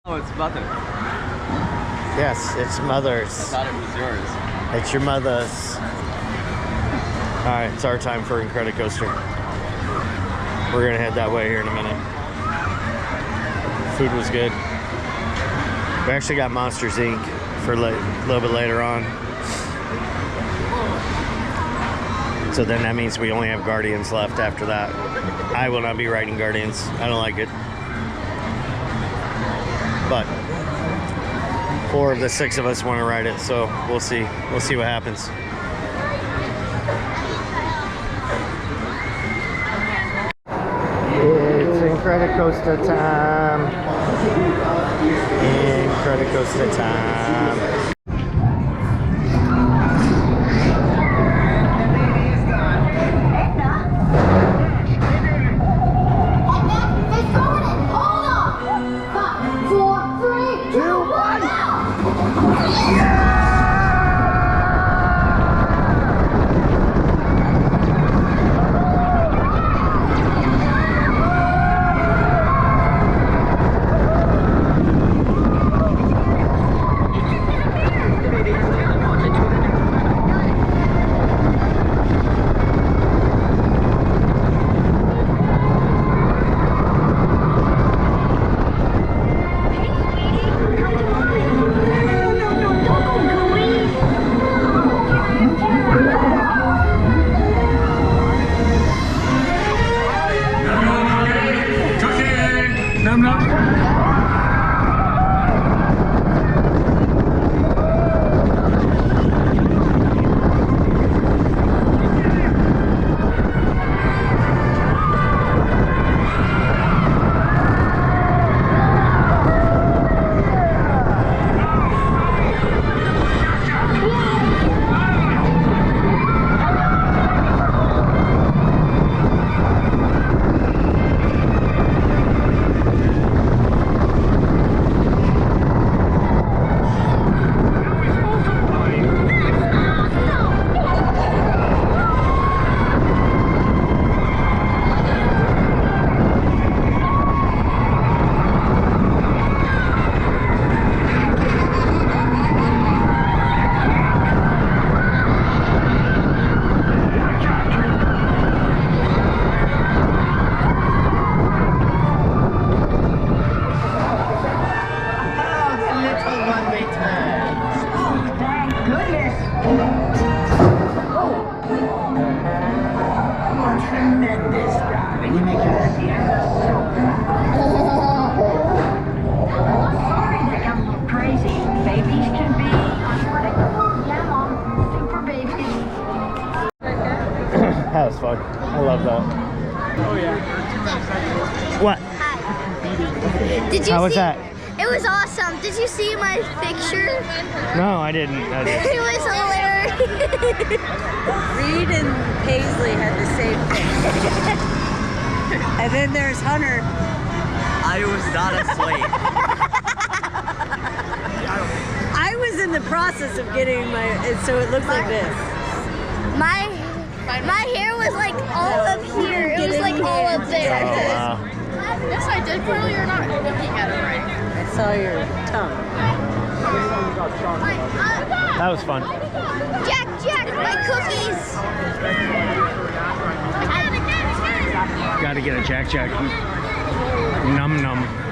Oh, it's mother. Yes, it's mother's. I thought it was yours. It's your mother's. Alright, it's our time for Incredicoaster. We're gonna head that way here in a minute. Food was good. We actually got Monsters Inc. for a little bit later on. So then that means we only have Guardians left after that. I will not be riding Guardians. I don't like it. But 4 of the 6 of us want to ride it, so we'll see. We'll see what happens. It's Incredicoaster time. Incredicoaster time. That was fun. I love that. Oh yeah. What? Hi. Did you How was see, that? It was awesome. Did you see my picture? No, I didn't. It was hilarious. Reed and Paisley had the same thing. And then there's Hunter. I was not asleep. I was in the process of getting my, so it looks like this. My hair was like all up here. It was like all up there. Oh, wow. Yes, I did. Clearly, you're not looking at it right. I saw your tongue. That was fun. Jack, my cookies. Gotta get a Jack. Num num.